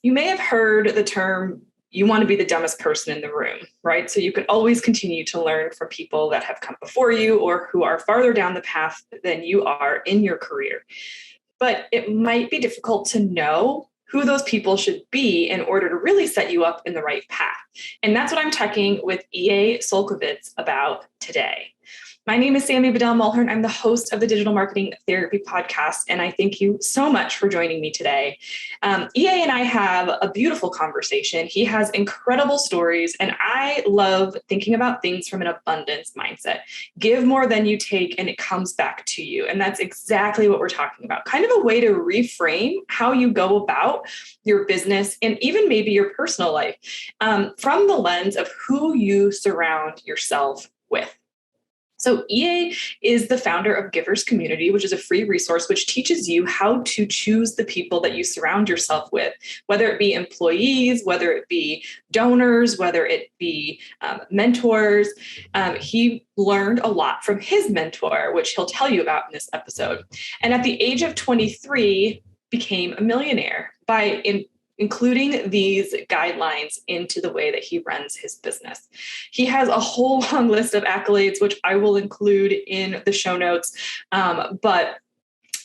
You may have heard the term, you want to be the dumbest person in the room, right? So you can always continue to learn from people that have come before you or who are farther down the path than you are in your career. But it might be difficult to know who those people should be in order to really set you up in the right path. And that's what I'm talking with E.A. Csolkovits about today. My name is Sammy Bedell-Mulhern. I'm the host of the Digital Marketing Therapy Podcast, and I thank you so much for joining me today. EA and I have a beautiful conversation. He has incredible stories, and I love thinking about things from an abundance mindset. Give more than you take, and it comes back to you. And that's exactly what we're talking about. Kind of a way to reframe how you go about your business and even maybe your personal life from the lens of who you surround yourself with. So EA is the founder of Givers Community, which is a free resource which teaches you how to choose the people that you surround yourself with, whether it be employees, whether it be donors, whether it be mentors. He learned a lot from his mentor, which he'll tell you about in this episode. And at the age of 23, became a millionaire by including these guidelines into the way that he runs his business. He has a whole long list of accolades, which I will include in the show notes. But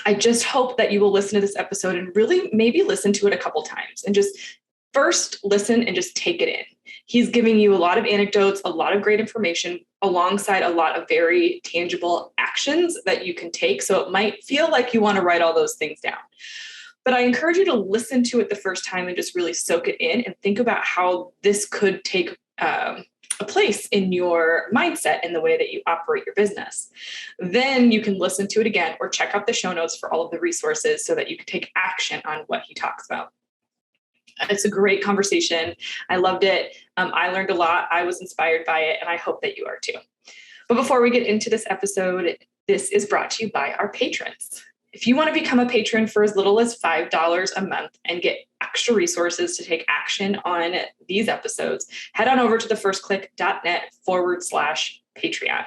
I just hope that you will listen to this episode and really maybe listen to it a couple times and just first listen and just take it in. He's giving you a lot of anecdotes, a lot of great information, alongside a lot of very tangible actions that you can take. So it might feel like you want to write all those things down. But I encourage you to listen to it the first time and just really soak it in and think about how this could take a place in your mindset and the way that you operate your business. Then you can listen to it again or check out the show notes for all of the resources so that you can take action on what he talks about. It's a great conversation. I loved it. I learned a lot. I was inspired by it, and I hope that you are too. But before we get into this episode, this is brought to you by our patrons. If you want to become a patron for as little as $5 a month and get extra resources to take action on these episodes, head on over to thefirstclick.net/Patreon.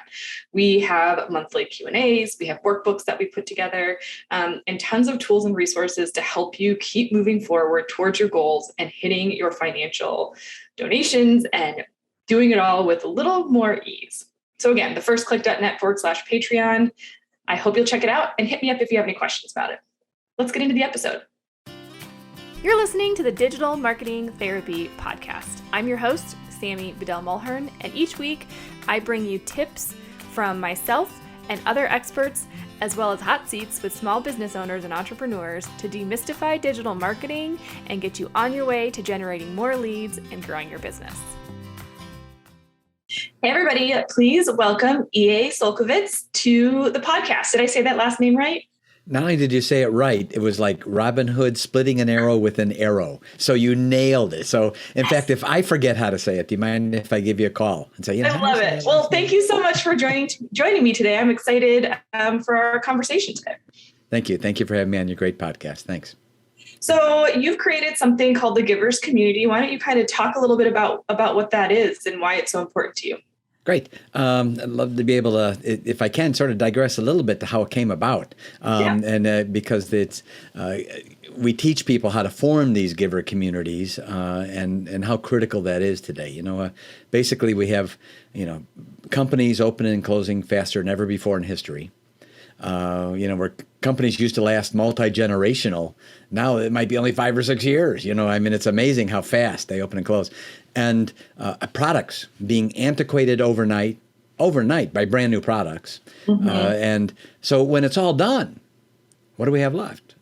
We have monthly Q&As, we have workbooks that we put together, and tons of tools and resources to help you keep moving forward towards your goals and hitting your financial donations and doing it all with a little more ease. So again, thefirstclick.net/Patreon. I hope you'll check it out and hit me up if you have any questions about it. Let's get into the episode. You're listening to the Digital Marketing Therapy Podcast. I'm your host, Sammy Bedell-Mulhern, and each week I bring you tips from myself and other experts, as well as hot seats with small business owners and entrepreneurs to demystify digital marketing and get you on your way to generating more leads and growing your business. Hey, everybody, please welcome E.A. Csolkovits to the podcast. Did I say that last name right? Not only did you say it right, it was like Robin Hood splitting an arrow with an arrow. So you nailed it. So, in fact, if I forget how to say it, do you mind if I give you a call and say, I love it. Well, thank you so much for joining me today. I'm excited for our conversation today. Thank you. Thank you for having me on your great podcast. Thanks. So you've created something called the Givers Community. Why don't you kind of talk a little bit about what that is and why it's so important to you? Great. I'd love to be able to, if I can, sort of digress a little bit to how it came about. And because we teach people how to form these giver communities and how critical that is today. Basically we have, companies opening and closing faster than ever before in history. Where companies used to last multi-generational, now it might be only 5 or 6 years. It's amazing how fast they open and close. And products being antiquated overnight by brand new products. Mm-hmm. And so when it's all done, what do we have left?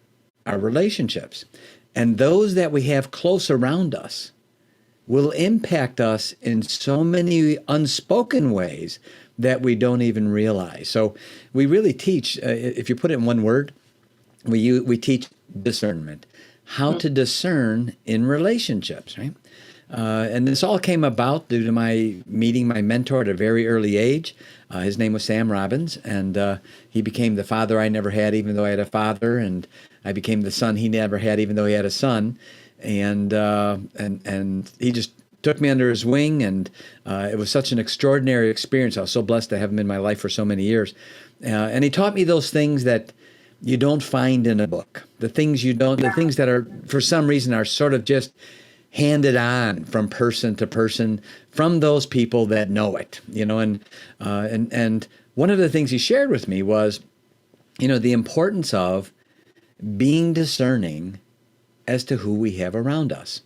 Our relationships. And those that we have close around us will impact us in so many unspoken ways that we don't even realize. So we really teach, if you put it in one word, we teach discernment, how to discern in relationships, right? And this all came about due to my meeting my mentor at a very early age. His name was Sam Robbins, and he became the father I never had, even though I had a father, and I became the son he never had, even though he had a son. And he just took me under his wing, and it was such an extraordinary experience. I was so blessed to have him in my life for so many years. And he taught me those things that you don't find in a book. The things you don't, the things that are, for some reason, are sort of just handed on from person to person from those people that know it, and one of the things he shared with me was, the importance of being discerning as to who we have around us.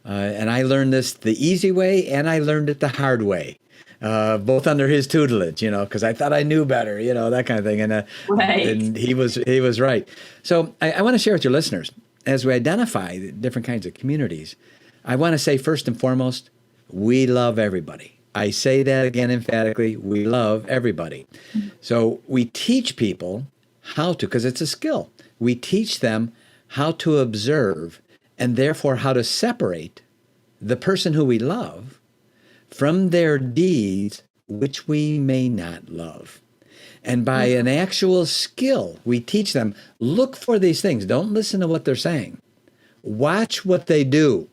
And I learned this the easy way, and I learned it the hard way, both under his tutelage, because I thought I knew better, that kind of thing. And, Right. and he was right. So I want to share with your listeners, as we identify the different kinds of communities, I want to say first and foremost, we love everybody. I say that again emphatically, we love everybody. So we teach people how to, because it's a skill, we teach them how to observe and therefore how to separate the person who we love from their deeds, which we may not love. And by an actual skill, we teach them, look for these things. Don't listen to what they're saying. Watch what they do.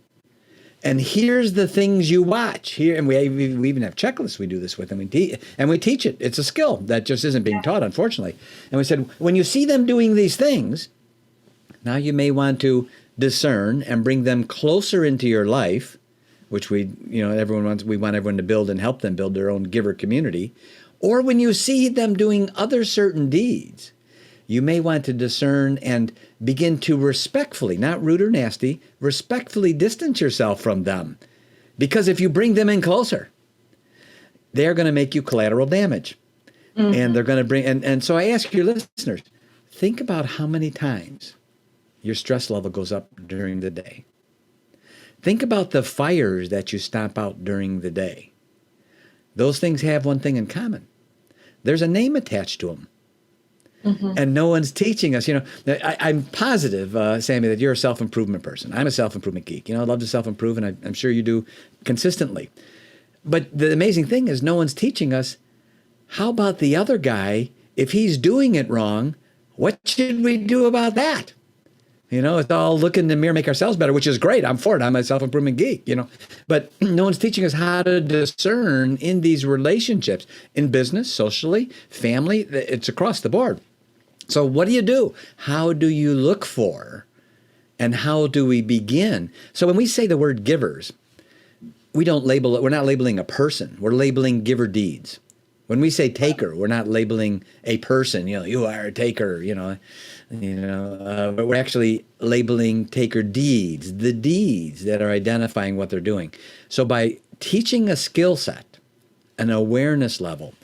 And here's the things you watch here. And we even have checklists we do this with, and we teach it. It's a skill that just isn't being taught, unfortunately. And we said, when you see them doing these things, now you may want to discern and bring them closer into your life, which we want everyone to build and help them build their own giver community. Or when you see them doing other certain deeds, you may want to discern and begin to respectfully, not rude or nasty, respectfully distance yourself from them. Because if you bring them in closer, they're going to make you collateral damage. And they're going to bring, and so I ask your listeners, think about how many times your stress level goes up during the day. Think about the fires that you stomp out during the day. Those things have one thing in common. There's a name attached to them. And no one's teaching us. I'm positive, Sammy, that you're a self-improvement person. I'm a self-improvement geek. I love to self-improve, and I'm sure you do consistently. But the amazing thing is no one's teaching us, how about the other guy? If he's doing it wrong, what should we do about that? It's all look in the mirror, make ourselves better, which is great. I'm for it. I'm a self-improvement geek, But no one's teaching us how to discern in these relationships, in business, socially, family. It's across the board. So what do? How do you look for? And how do we begin? So when we say the word givers, we don't label it. We're not labeling a person. We're labeling giver deeds. When we say taker, we're not labeling a person. You are a taker. But we're actually labeling taker deeds, the deeds that are identifying what they're doing. So by teaching a skill set, an awareness level,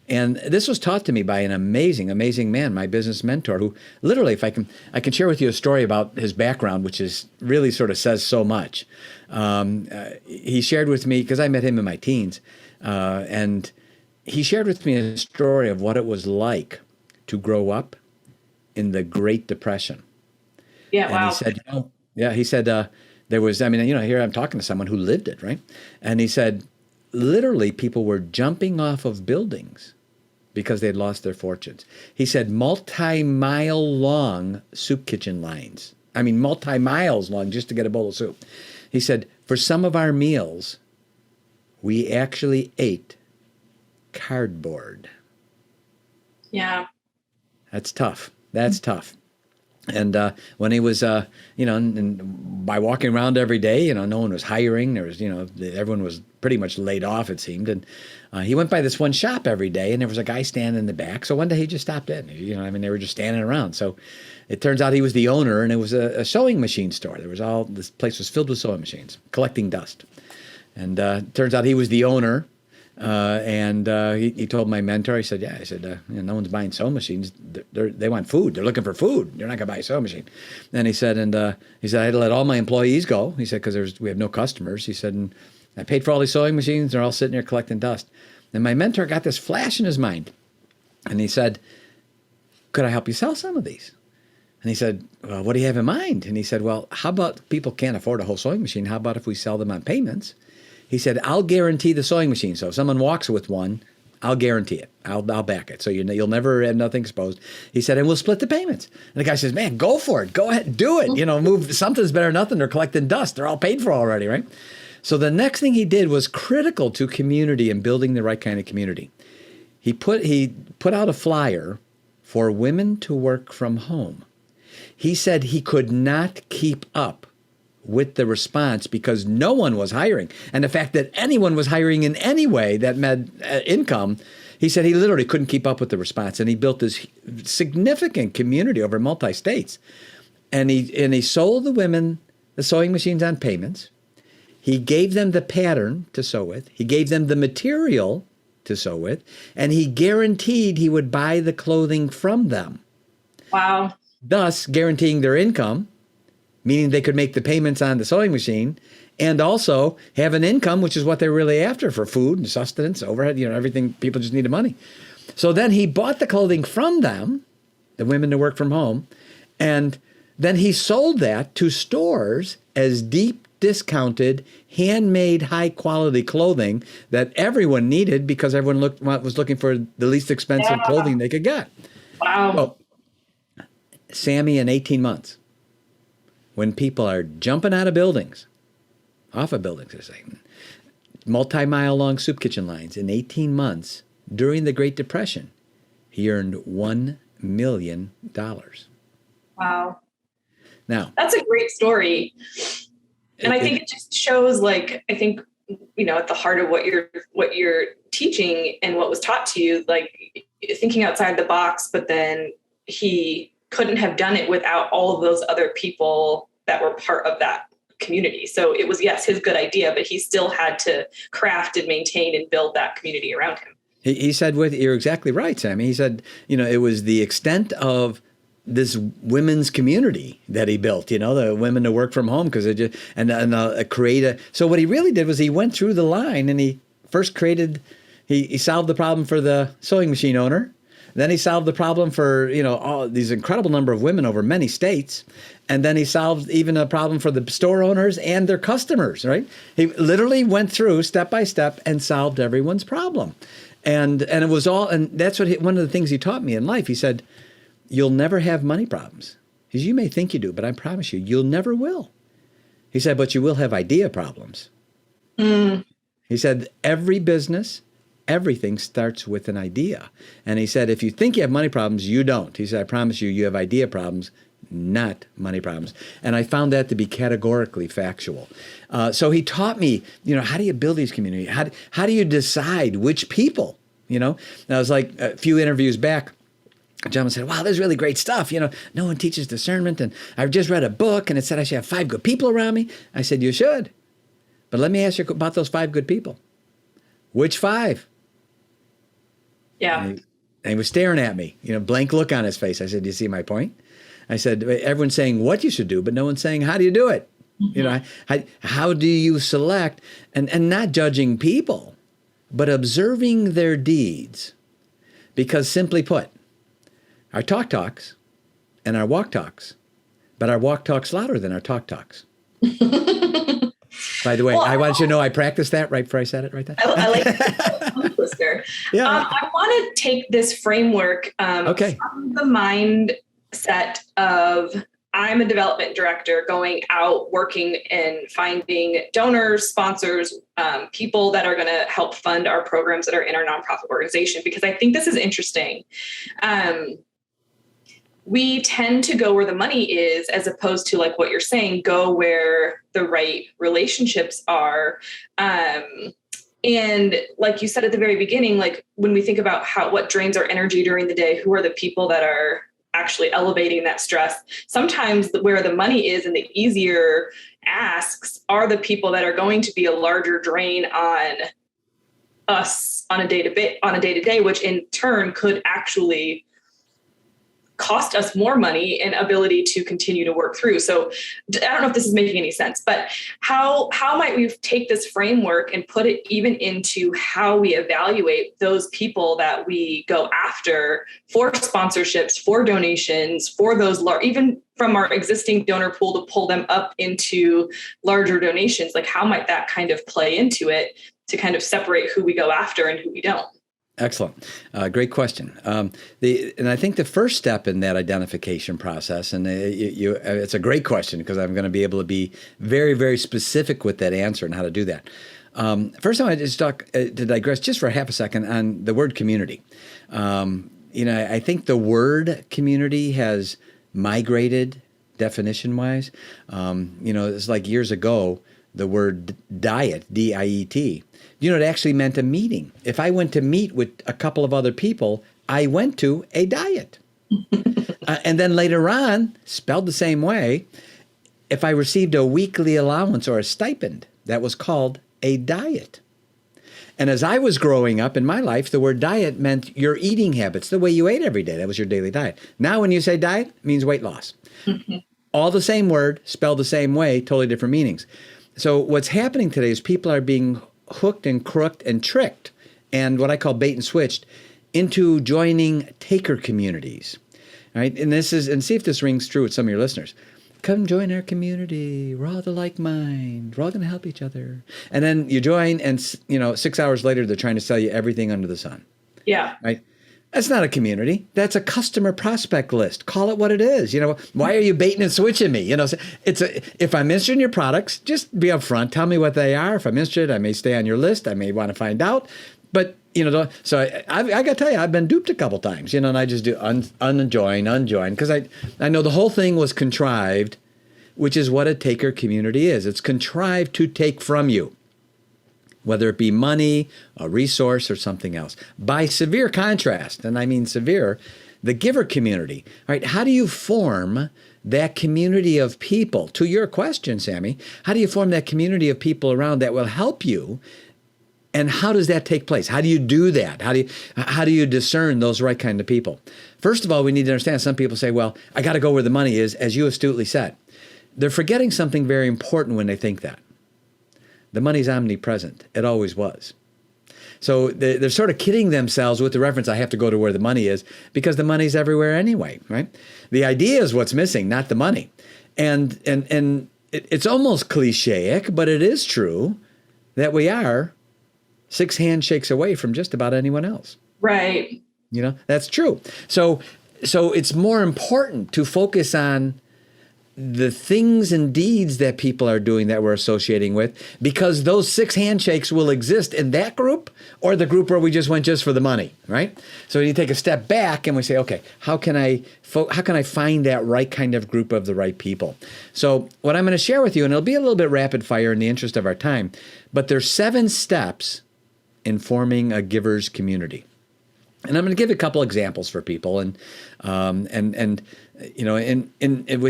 and this was taught to me by an amazing, amazing man, my business mentor, who literally, if I can share with you a story about his background, which is really sort of says so much. He shared with me, because I met him in my teens, and he shared with me a story of what it was like to grow up in the Great Depression. Yeah, and wow. He said, there was, here I'm talking to someone who lived it, right? And he said, literally people were jumping off of buildings because they'd lost their fortunes. He said multi-mile long soup kitchen lines. Multi-miles long just to get a bowl of soup. He said, for some of our meals, we actually ate cardboard. Yeah. That's tough. That's tough. And when he was, and by walking around every day, no one was hiring. There was, everyone was pretty much laid off, it seemed. And he went by this one shop every day, and there was a guy standing in the back. So one day he just stopped in. They were just standing around. So it turns out he was the owner, and it was a sewing machine store. This place was filled with sewing machines, collecting dust. And it turns out he was the owner. He told my mentor, he said, no one's buying sewing machines. They want food. They're looking for food. They're not going to buy a sewing machine. And he said, I had to let all my employees go. He said, because we have no customers. He said, and I paid for all these sewing machines. They're all sitting there collecting dust. And my mentor got this flash in his mind. And he said, could I help you sell some of these? And he said, well, what do you have in mind? And he said, well, how about people can't afford a whole sewing machine? How about if we sell them on payments? He said, I'll guarantee the sewing machine. So if someone walks with one, I'll guarantee it. I'll back it. So you'll never have nothing exposed. He said, and we'll split the payments. And the guy says, man, go for it. Go ahead. Do it. Move. Something's better than nothing. They're collecting dust. They're all paid for already, right? So the next thing he did was critical to community and building the right kind of community. He put out a flyer for women to work from home. He said he could not keep up with the response because no one was hiring. And the fact that anyone was hiring in any way that meant income, he said he literally couldn't keep up with the response. And he built this significant community over multi-states. And he sold the women the sewing machines on payments. He gave them the pattern to sew with. He gave them the material to sew with. And he guaranteed he would buy the clothing from them. Wow. Thus guaranteeing their income, meaning they could make the payments on the sewing machine and also have an income, which is what they're really after for food and sustenance, overhead, everything. People just need the money. So then he bought the clothing from them, the women to work from home, and then he sold that to stores as deep discounted, handmade, high-quality clothing that everyone needed because everyone was looking for the least expensive clothing they could get. Wow. So, Sammy, in 18 months, when people are jumping out of buildings, off of buildings, I say, multi-mile-long soup kitchen lines, in 18 months, during the Great Depression, he earned $1 million. Wow. Now, that's a great story. And I think it just shows, I think, at the heart of what you're teaching and what was taught to you, thinking outside the box, but then he couldn't have done it without all of those other people that were part of that community. So it was, yes, his good idea, but he still had to craft and maintain and build that community around him. He said, you're exactly right, Sammy. He said, it was the extent of this women's community that he built, the women to work from home because it just, so what he really did was he went through the line and he first he solved the problem for the sewing machine owner. Then he solved the problem for, all these incredible number of women over many states. And then he solved even a problem for the store owners and their customers, right? He literally went through step by step and solved everyone's problem. And it was all, and that's one of the things he taught me in life. He said, you'll never have money problems. He said, you may think you do, but I promise you'll never will. He said, but you will have idea problems. Mm. He said, every business, everything starts with an idea. And he said, if you think you have money problems, you don't. He said, I promise you have idea problems, not money problems. And I found that to be categorically factual. So he taught me, how do you build these communities? How do you decide which people, And I was like a few interviews back, a gentleman said, wow, this is really great stuff. No one teaches discernment. And I've just read a book and it said I should have 5 good people around me. I said, you should. But let me ask you about those 5 good people. Which 5? Yeah. And he was staring at me, blank look on his face. I said, do you see my point? I said, everyone's saying what you should do, but no one's saying, how do you do it? Mm-hmm. How do you select and not judging people, but observing their deeds? Because simply put, our talk talks and our walk talks, but our walk talks louder than our talk talks. By the way, I want you to know I practiced that right before I said it right there. I like that, listener. Yeah. I want to take this framework from the mindset of I'm a development director going out, working and finding donors, sponsors, people that are going to help fund our programs that are in our nonprofit organization, because I think this is interesting. We tend to go where the money is, as opposed to what you're saying, go where the right relationships are. And like you said at the very beginning, when we think about what drains our energy during the day, who are the people that are actually elevating that stress? Sometimes where the money is and the easier asks are the people that are going to be a larger drain on us on a day-to-day, which in turn could actually cost us more money and ability to continue to work through. So I don't know if this is making any sense, but how might we take this framework and put it even into how we evaluate those people that we go after for sponsorships, for donations, for those even from our existing donor pool to pull them up into larger donations? How might that kind of play into it to kind of separate who we go after and who we don't? Excellent. Great question. And I think the first step in that identification process, and it's a great question because I'm going to be able to be very, very specific with that answer and how to do that. First, I want to just talk, to digress just for half a second on the word community. I think the word community has migrated definition-wise. It's like years ago, the word diet, D-I-E-T, it actually meant a meeting. If I went to meet with a couple of other people, I went to a diet. And then later on, spelled the same way, if I received a weekly allowance or a stipend, that was called a diet. And as I was growing up in my life, the word diet meant your eating habits, the way you ate every day. That was your daily diet. Now when you say diet, it means weight loss. All the same word, spelled the same way, totally different meanings. So what's happening today is people are being hooked and crooked and tricked, and what I call bait and switched, into joining taker communities. Right? And see if this rings true with some of your listeners. Come join our community. We're all the like mind. We're all going to help each other. And then you join, and 6 hours later, they're trying to sell you everything under the sun. Yeah. Right? That's not a community. That's a customer prospect list. Call it what it is. Why are you baiting and switching me? If I'm interested in your products, just be upfront. Tell me what they are. If I'm interested, I may stay on your list. I may want to find out. But so I got to tell you, I've been duped a couple times, and I just do unjoin, because I know the whole thing was contrived, which is what a taker community is. It's contrived to take from you, whether it be money, a resource, or something else. By severe contrast, and I mean severe, the giver community, right? How do you form that community of people? To your question, Sammy, how do you form that community of people around that will help you? And how does that take place? How do you do that? How do you discern those right kind of people? First of all, we need to understand some people say, well, I got to go where the money is, as you astutely said. They're forgetting something very important when they think that. The money's omnipresent. It always was. So they're sort of kidding themselves with the reference, I have to go to where the money is, because the money's everywhere anyway, right? The idea is what's missing, not the money. And it's almost clichéic, but it is true that we are 6 handshakes away from just about anyone else. Right. That's true. So it's more important to focus on the things and deeds that people are doing that we're associating with, because those 6 handshakes will exist in that group or the group where we just went just for the money, right? So you take a step back and we say, okay, how can I find that right kind of group of the right people? So what I'm going to share with you, and it'll be a little bit rapid fire in the interest of our time, but there's 7 steps in forming a giver's community. And I'm going to give a couple examples for people, and with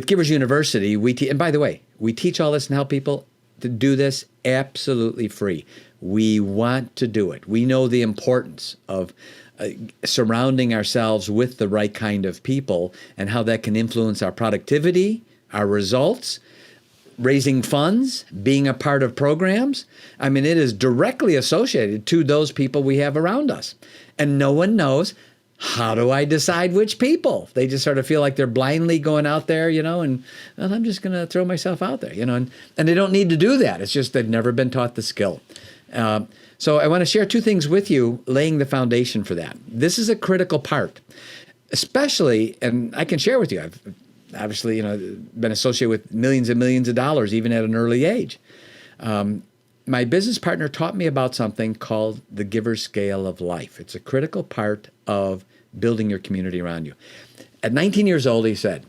Givers University, and by the way, we teach all this and help people to do this absolutely free. We want to do it. We know the importance of surrounding ourselves with the right kind of people and how that can influence our productivity, our results, raising funds, being a part of programs. I mean, it is directly associated to those people we have around us. And no one knows, how do I decide which people? They just sort of feel like they're blindly going out there, and well, I'm just going to throw myself out there, and they don't need to do that. It's just they've never been taught the skill. So I want to share 2 things with you, laying the foundation for that. This is a critical part, especially, and I can share with you, I've obviously, been associated with millions and millions of dollars, even at an early age. My business partner taught me about something called the giver scale of life. It's a critical part of building your community around you. At 19 years old, he said,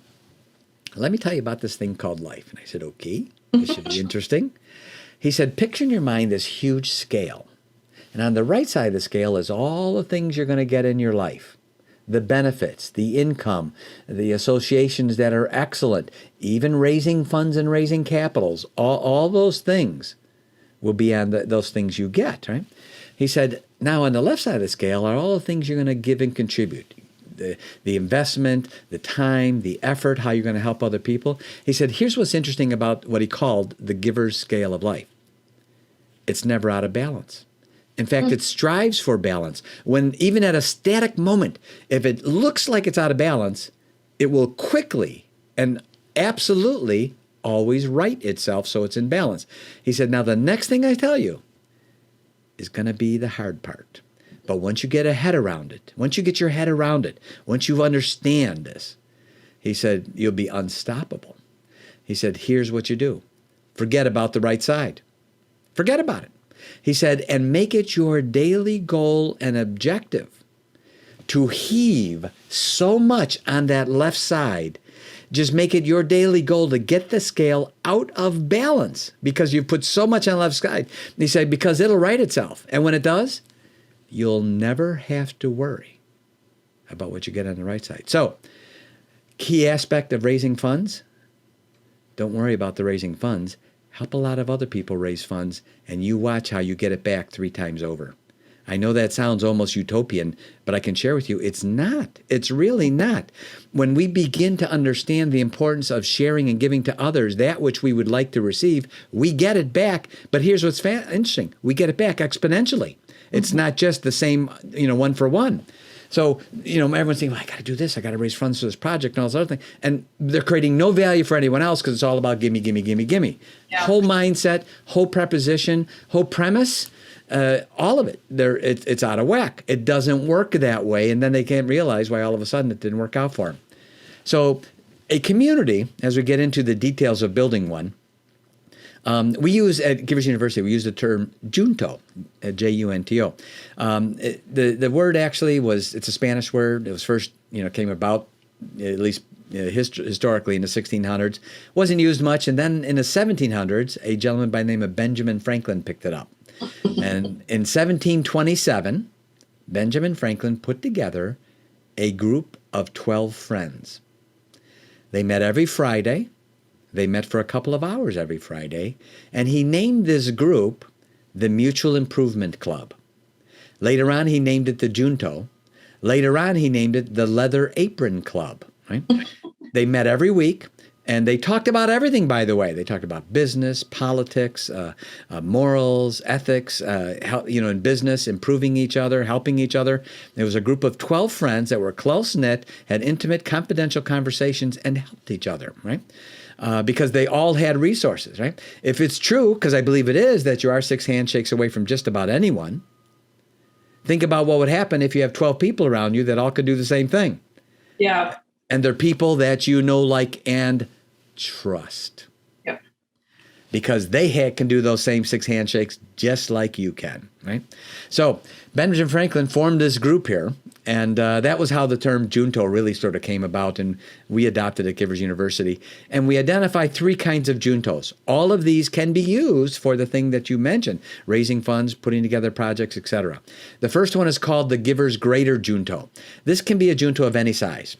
let me tell you about this thing called life. And I said, okay, this should be interesting. He said, picture in your mind this huge scale. And on the right side of the scale is all the things you're going to get in your life. The benefits, the income, the associations that are excellent, even raising funds and raising capitals, all those things will be on those things you get, right? He said, now on the left side of the scale are all the things you're going to give and contribute. The investment, the time, the effort, how you're going to help other people. He said, here's what's interesting about what he called the giver's scale of life. It's never out of balance. In fact, it strives for balance. When even at a static moment, if it looks like it's out of balance, it will quickly and absolutely always right itself so it's in balance. He said, now the next thing I tell you is going to be the hard part. But once you get a head around it, once you get your head around it, once you understand this, he said, you'll be unstoppable. He said, here's what you do. Forget about the right side. Forget about it. He said, and make it your daily goal and objective to heave so much on that left side. Just make it your daily goal to get the scale out of balance because you've put so much on the left side. And he said, because it'll right itself. And when it does, you'll never have to worry about what you get on the right side. So, key aspect of raising funds, don't worry about the raising funds. Help a lot of other people raise funds, and you watch how you get it back 3 times over. I know that sounds almost utopian, but I can share with you, it's not. It's really not. When we begin to understand the importance of sharing and giving to others that which we would like to receive, we get it back. But here's what's interesting. We get it back exponentially. It's not just the same, one for one. So, everyone's thinking, well, I got to do this. I got to raise funds for this project and all this other thing. And they're creating no value for anyone else because it's all about gimme, gimme, gimme, gimme. Yeah. Whole mindset, whole preposition, whole premise, all of it, it's out of whack. It doesn't work that way. And then they can't realize why all of a sudden it didn't work out for them. So a community, as we get into the details of building one, we use at Givers University, we use the term Junto, Junto. The word actually it's a Spanish word. It was first, came about, at least historically in the 1600s. Wasn't used much. And then in the 1700s, a gentleman by the name of Benjamin Franklin picked it up. And in 1727, Benjamin Franklin put together a group of 12 friends. They met every Friday. They met for a couple of hours every Friday, and he named this group the Mutual Improvement Club. Later on, he named it the Junto. Later on, he named it the Leather Apron Club. Right? They met every week, and they talked about everything, by the way. They talked about business, politics, morals, ethics, in business, improving each other, helping each other. There was a group of 12 friends that were close-knit, had intimate, confidential conversations, and helped each other, right? Because they all had resources, right? If it's true, because I believe it is, that you are 6 handshakes away from just about anyone, think about what would happen if you have 12 people around you that all could do the same thing. Yeah. And they're people that you know, like, and trust. Yep. Because they can do those same 6 handshakes just like you can, right? So Benjamin Franklin formed this group here, and that was how the term Junto really sort of came about, and we adopted it at Givers University. And we identify 3 kinds of Juntos. All of these can be used for the thing that you mentioned, raising funds, putting together projects, etc. The first one is called the Givers Greater Junto. This can be a Junto of any size.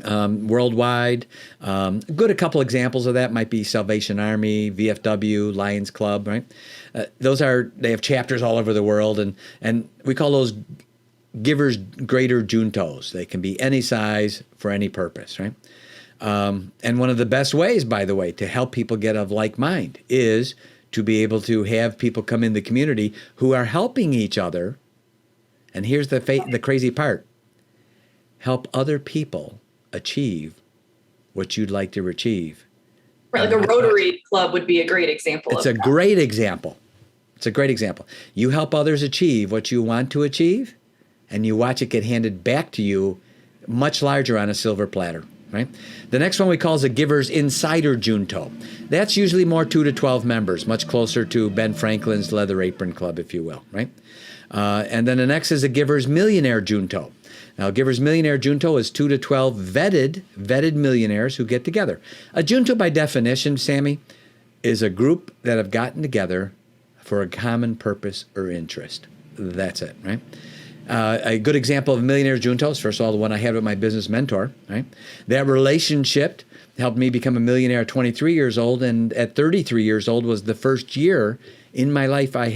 Worldwide. A couple examples of that might be Salvation Army, VFW, Lions Club, right? They have chapters all over the world, and we call those Givers Greater Juntos. They can be any size for any purpose, right? And one of the best ways, by the way, to help people get of like mind is to be able to have people come in the community who are helping each other. And here's the crazy part. Help other people achieve what you'd like to achieve. Right, like a Rotary Club would be a great example. It's a great example. It's a great example. You help others achieve what you want to achieve, and you watch it get handed back to you much larger on a silver platter, right? The next one we call is a Givers Insider Junto. That's usually more 2 to 12 members, much closer to Ben Franklin's Leather Apron Club, if you will, right? And then the next is a Givers Millionaire Junto. Now, Givers Millionaire Junto is 2 to 12 vetted millionaires who get together. A Junto, by definition, Sammy, is a group that have gotten together for a common purpose or interest. That's it, right? A good example of a Millionaire Junto is, first of all, the one I had with my business mentor, right? That relationship helped me become a millionaire at 23 years old, and at 33 years old was the first year in my life I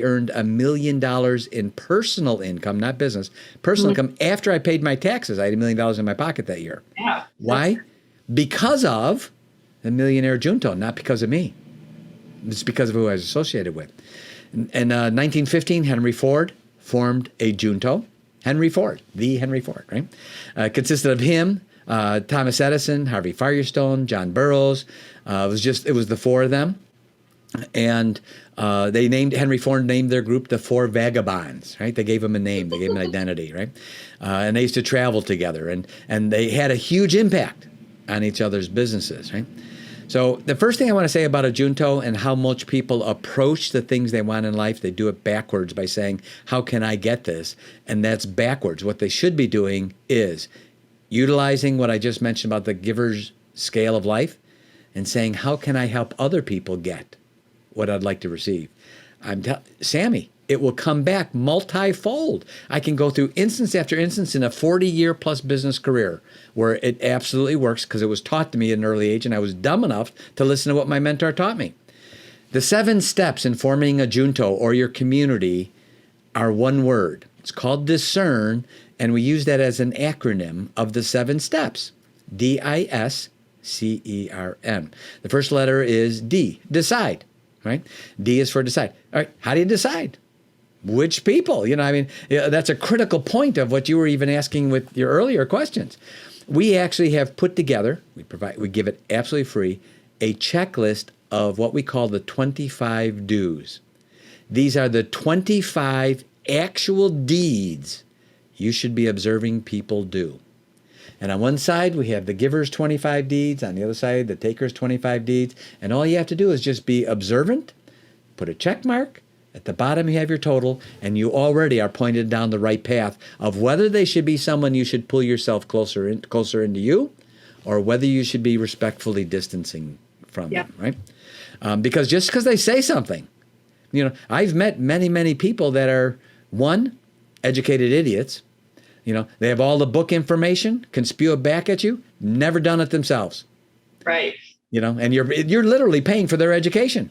earned $1 million in personal income, not business, personal income after I paid my taxes. I had $1 million in my pocket that year. Yeah. Why? Because of the Millionaire Junto, not because of me. It's because of who I was associated with. In 1915, Henry Ford formed a Junto. Henry Ford, right? Consisted of him, Thomas Edison, Harvey Firestone, John Burroughs. It was the 4 of them. And Henry Ford named their group the 4 Vagabonds, right? They gave them a name, they gave them an identity, right? And they used to travel together, and they had a huge impact on each other's businesses, right? So the first thing I want to say about a junto and how much people approach the things they want in life, they do it backwards by saying, how can I get this? And that's backwards. What they should be doing is utilizing what I just mentioned about the giver's scale of life and saying, how can I help other people get what I'd like to receive? Sammy, it will come back multifold. I can go through instance after instance in a 40-year plus business career where it absolutely works because it was taught to me at an early age and I was dumb enough to listen to what my mentor taught me. The 7 steps in forming a junto or your community are one word. It's called DISCERN, and we use that as an acronym of the 7 steps. DISCERN. The first letter is D, decide, right? D is for decide. All right, how do you decide? Which people? That's a critical point of what you were even asking with your earlier questions. We actually have put together, we give it absolutely free, a checklist of what we call the 25 do's. These are the 25 actual deeds you should be observing people do. And on one side, we have the giver's 25 deeds. On the other side, the taker's 25 deeds. And all you have to do is just be observant, put a check mark. At the bottom, you have your total, and you already are pointed down the right path of whether they should be someone you should pull yourself closer into you, or whether you should be respectfully distancing from them, right? Because just because they say something, I've met many, many people that are, one, educated idiots. They have all the book information, can spew it back at you, never done it themselves. Right. And you're literally paying for their education,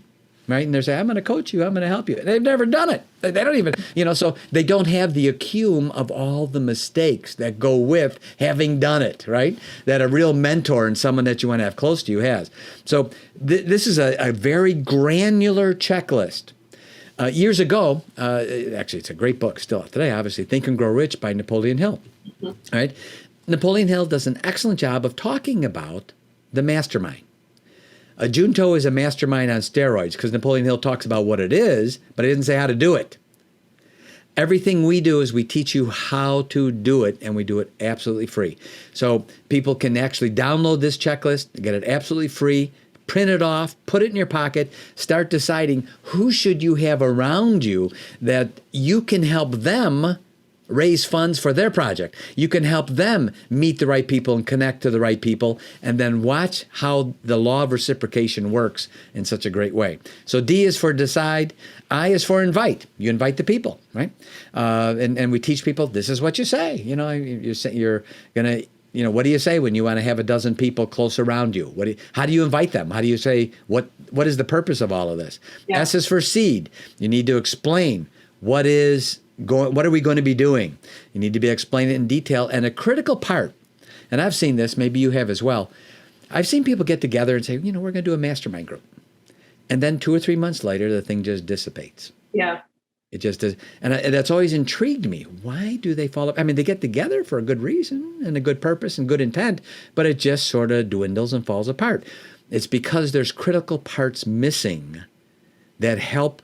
right? And they're saying, I'm going to coach you, I'm going to help you. They've never done it. They don't even, so they don't have the acumen of all the mistakes that go with having done it, right? That a real mentor and someone that you want to have close to you has. So this is a very granular checklist. Years ago, actually, it's a great book still today, obviously, Think and Grow Rich by Napoleon Hill. Mm-hmm. Right? Napoleon Hill does an excellent job of talking about the mastermind. A junto is a mastermind on steroids because Napoleon Hill talks about what it is, but he doesn't say how to do it. Everything we do is we teach you how to do it, and we do it absolutely free. So people can actually download this checklist, get it absolutely free, print it off, put it in your pocket, start deciding who should you have around you that you can help them raise funds for their project. You can help them meet the right people and connect to the right people, and then watch how the law of reciprocation works in such a great way. So D is for decide. I is for invite. You invite the people, right? And we teach people, this is what you say. You're going to, what do you say when you want to have a dozen people close around you? How do you invite them? How do you say, what is the purpose of all of this? Yeah. S is for seed. You need to explain what are we going to be doing? You need to be explaining it in detail. And a critical part, and I've seen this, maybe you have as well. I've seen people get together and say, we're going to do a mastermind group. And then 2 or 3 months later, the thing just dissipates. Yeah. It just does. And that's always intrigued me. Why do they follow? I mean, they get together for a good reason and a good purpose and good intent, but it just sort of dwindles and falls apart. It's because there's critical parts missing that help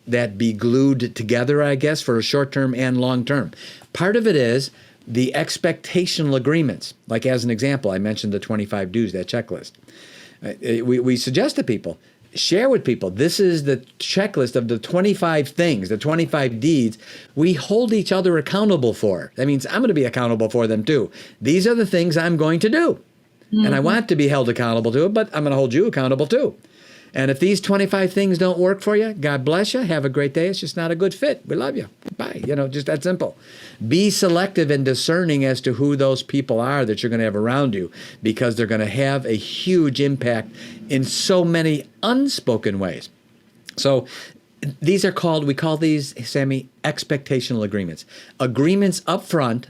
that be glued together, I guess, for a short term and long term. Part of it is the expectational agreements. Like as an example, I mentioned the 25 do's, that checklist. We suggest to people, share with people, this is the checklist of the 25 things, the 25 deeds we hold each other accountable for. That means I'm going to be accountable for them too. These are the things I'm going to do. Mm-hmm. And I want to be held accountable to it, but I'm going to hold you accountable too. And if these 25 things don't work for you, God bless you. Have a great day. It's just not a good fit. We love you. Bye. Just that simple. Be selective and discerning as to who those people are that you're going to have around you, because they're going to have a huge impact in so many unspoken ways. So we call these, Sammy, expectational agreements. Agreements up front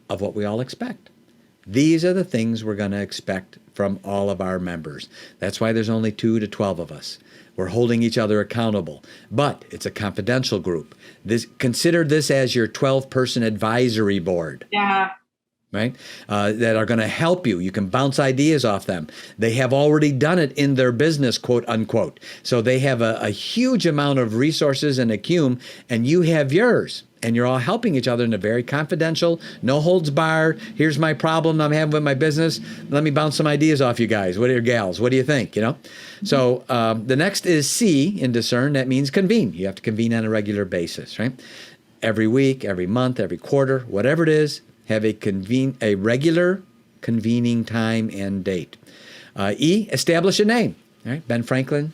of what we all expect. These are the things we're going to expect from all of our members. That's why there's only 2 to 12 of us. We're holding each other accountable, but it's a confidential group. Consider this as your 12-person advisory board. Yeah. Right? That are going to help you. You can bounce ideas off them. They have already done it in their business, quote unquote. So they have a huge amount of resources and acumen, and you have yours. and you're all helping each other in a very confidential, no holds barred. Here's my problem I'm having with my business. Let me bounce some ideas off you guys. What are your gals? What do you think? So the next is C in discern. That means convene. You have to convene on a regular basis, right? Every week, every month, every quarter, whatever it is, have a regular convening time and date. E, establish a name. Right? Ben Franklin,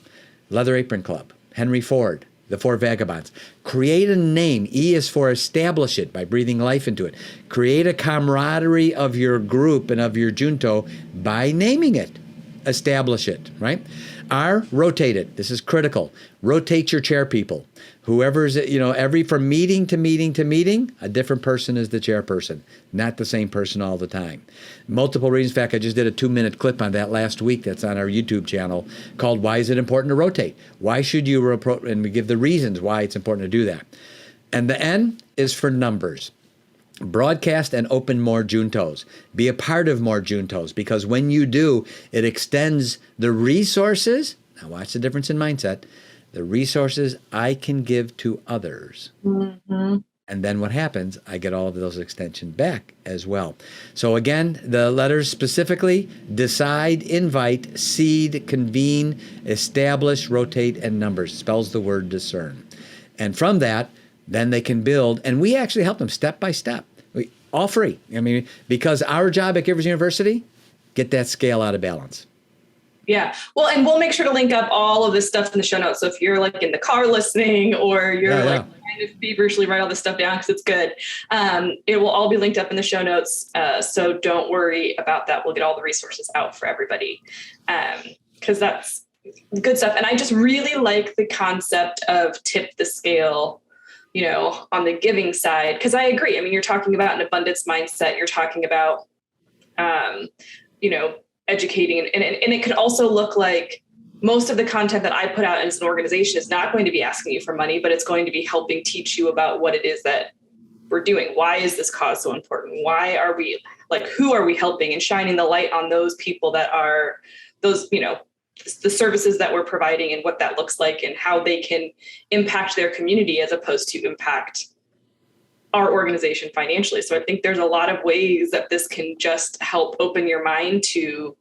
Leather Apron Club, Henry Ford, the Four Vagabonds. Create a name. E is for establish it by breathing life into it. Create a camaraderie of your group and of your junto by naming it. Establish it, right? R, rotate it. This is critical. Rotate your chair people. Whoever's, from meeting to meeting to meeting, a different person is the chairperson, not the same person all the time. Multiple reasons. In fact, I just did a 2-minute clip on that last week that's on our YouTube channel called Why is it important to rotate? Why should you and we give the reasons why it's important to do that. And the N is for numbers. Broadcast and open more juntos. Be a part of more juntos, because when you do, it extends the resources. Now watch the difference in mindset. The resources I can give to others. Mm-hmm. And then what happens? I get all of those extension back as well. So again, the letters specifically: decide, invite, seed, convene, establish, rotate, and numbers. Spells the word discern. And from that, then they can build. And we actually help them step by step. All free. Because our job at Givers University, get that scale out of balance. Yeah. Well, and we'll make sure to link up all of this stuff in the show notes. So if you're like in the car listening, or you're kind of feverishly write all this stuff down because it's good, it will all be linked up in the show notes. So don't worry about that. We'll get all the resources out for everybody, because that's good stuff. And I just really like the concept of tip the scale, on the giving side, because I agree. You're talking about an abundance mindset. You're talking about, educating. And it could also look like most of the content that I put out as an organization is not going to be asking you for money, but it's going to be helping teach you about what it is that we're doing. Why is this cause so important? Why are we, who are we helping, and shining the light on those people that are those, the services that we're providing and what that looks like and how they can impact their community as opposed to impact our organization financially. So I think there's a lot of ways that this can just help open your mind to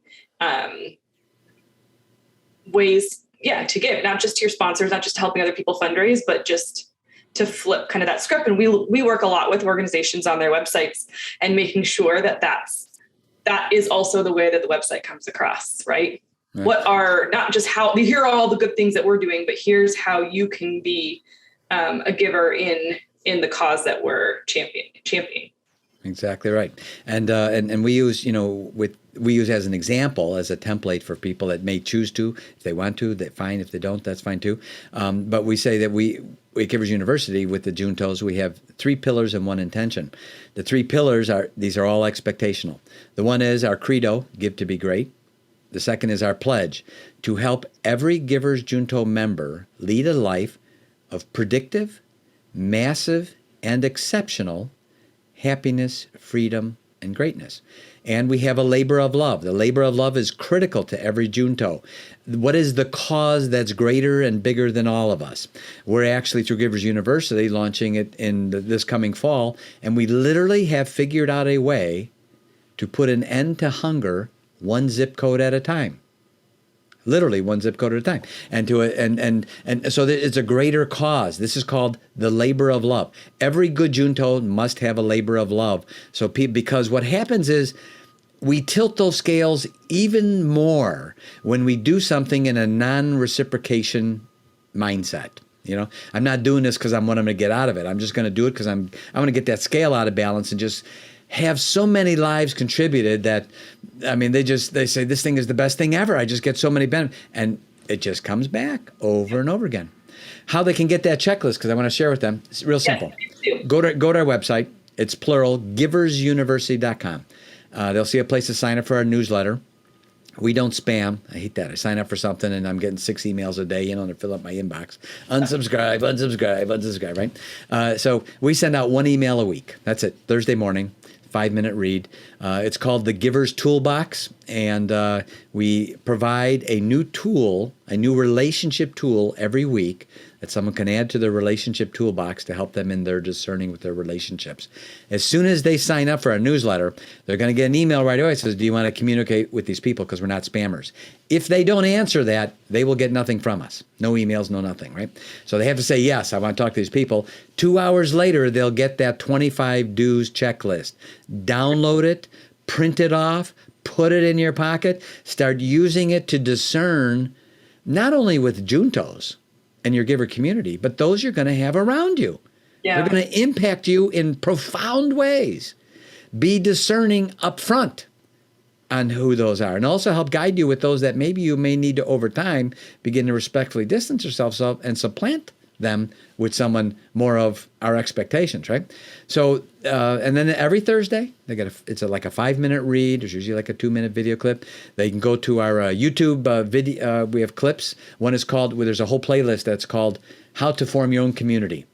ways, to give, not just to your sponsors, not just helping other people fundraise, but just to flip kind of that script. And we work a lot with organizations on their websites and making sure that that is also the way that the website comes across, right? Right. What are not just here are all the good things that we're doing, but here's how you can be a giver in the cause that we're championing. Exactly right. And we use, we use as an example, as a template for people that may choose to. If they want to, that's fine. If they don't, that's fine too. But we say that at Givers University, with the Juntos, we have 3 pillars and 1 intention. The 3 pillars these are all expectational. The one is our credo, give to be great. The second is our pledge, to help every Givers Junto member lead a life of predictive, massive, and exceptional happiness, freedom, and greatness. And we have a labor of love. The labor of love is critical to every Junto. What is the cause that's greater and bigger than all of us? We're actually, through Givers University, launching it in this coming fall, and we literally have figured out a way to put an end to hunger 1 zip code at a time. Literally 1 zip code at a time. And so it's a greater cause. This is called the labor of love. Every good Junto must have a labor of love. So because what happens is we tilt those scales even more when we do something in a non-reciprocation mindset. I'm not doing this because I'm what I'm going to get out of it. I'm just going to do it because I want to get that scale out of balance and just have so many lives contributed that, they say this thing is the best thing ever. I just get so many benefits. And it just comes back over and over again. How they can get that checklist, because I want to share with them. It's real simple. Go to our website. It's plural, giversuniversity.com. They'll see a place to sign up for our newsletter. We don't spam. I hate that. I sign up for something and I'm getting 6 emails a day, to fill up my inbox. Unsubscribe, right? So we send out 1 email a week. That's it. Thursday morning, 5-minute read. It's called the Givers Toolbox, And we provide a new tool, a new relationship tool every week that someone can add to their relationship toolbox to help them in their discerning with their relationships. As soon as they sign up for our newsletter, they're going to get an email right away that says, do you want to communicate with these people? Because we're not spammers. If they don't answer that, they will get nothing from us. No emails, no nothing, right? So they have to say, yes, I want to talk to these people. 2 hours later, they'll get that 25 do's checklist. Download it, print it off, put it in your pocket, start using it to discern not only with Juntos and your giver community, but those you're going to have around you. Yeah. They're going to impact you in profound ways. Be discerning up front on who those are, and also help guide you with those that maybe you may need to, over time, begin to respectfully distance yourself and supplant them with someone more of our expectations, right? So, and then every Thursday, they get it's like a 5-minute read. There's usually like a 2-minute video clip. They can go to our YouTube video. We have clips. One is called, there's a whole playlist that's called How to Form Your Own Community.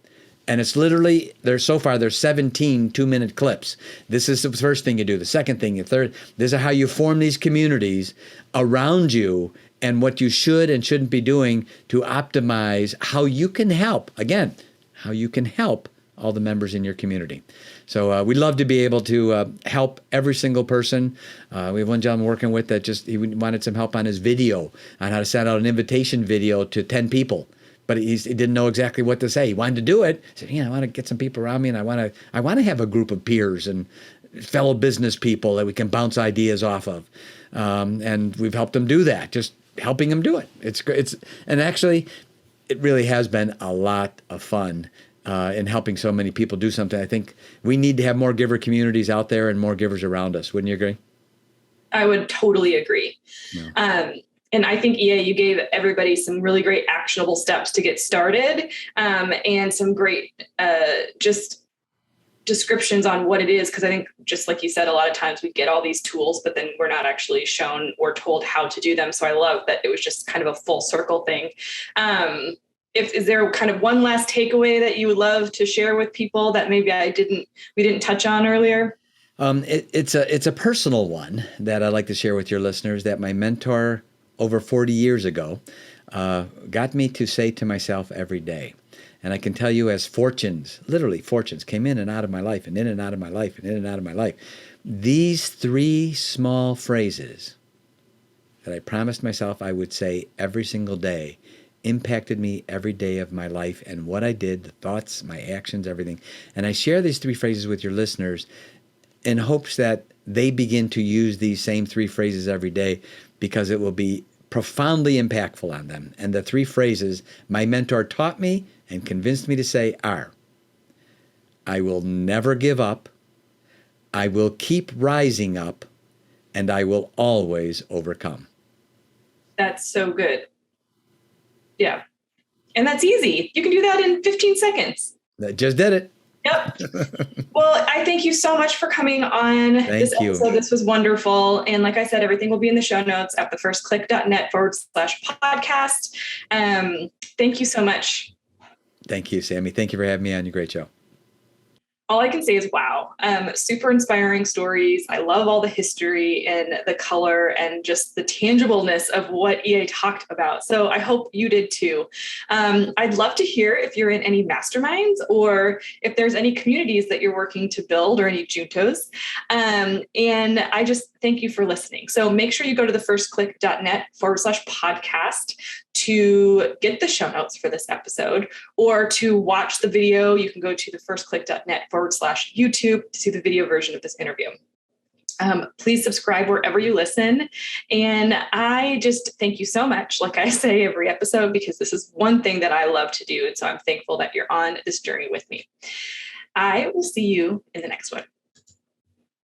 And it's literally, there's 17 2-minute clips. This is the first thing you do. The second thing, the third. This is how you form these communities around you and what you should and shouldn't be doing to optimize how you can help, again, how you can help all the members in your community. So we'd love to be able to help every single person. We have one gentleman working with that he wanted some help on his video, on how to send out an invitation video to 10 people. But he didn't know exactly what to say. He wanted to do it. He said, I want to get some people around me, and I want to have a group of peers and fellow business people that we can bounce ideas off of. And we've helped him do that, just helping him do it. It's great. And actually, it really has been a lot of fun in helping so many people do something. I think we need to have more giver communities out there and more givers around us. Wouldn't you agree? I would totally agree. Yeah. And I think, you gave everybody some really great actionable steps to get started, and some great just descriptions on what it is. Because I think, just like you said, a lot of times we get all these tools, but then we're not actually shown or told how to do them. So I love that it was just kind of a full circle thing. Is there kind of one last takeaway that you would love to share with people that maybe we didn't touch on earlier? It's a personal one that I'd like to share with your listeners, that my mentor over 40 years ago got me to say to myself every day. And I can tell you, as literally fortunes came in and out of my life, and in and out of my life, and in and out of my life, these 3 small phrases that I promised myself I would say every single day impacted me every day of my life, and what I did, the thoughts, my actions, everything. And I share these 3 phrases with your listeners in hopes that they begin to use these same 3 phrases every day, because it will be profoundly impactful on them. And the 3 phrases my mentor taught me and convinced me to say are: I will never give up, I will keep rising up, and I will always overcome. That's so good. Yeah. And that's easy. You can do that in 15 seconds. I just did it. Yep. Well, I thank you so much for coming on this episode. This was wonderful. And like I said, everything will be in the show notes at thefirstclick.net/podcast. Thank you so much. Thank you, Sammy. Thank you for having me on your great show. All I can say is, wow, super inspiring stories. I love all the history and the color and just the tangibleness of what EA talked about. So I hope you did too. I'd love to hear if you're in any masterminds or if there's any communities that you're working to build or any Juntos. And I just thank you for listening. So make sure you go to thefirstclick.net/podcast to get the show notes for this episode, or to watch the video. You can go to thefirstclick.net/YouTube to see the video version of this interview. Please subscribe wherever you listen. And I just thank you so much, like I say every episode, because this is one thing that I love to do. And so I'm thankful that you're on this journey with me. I will see you in the next one.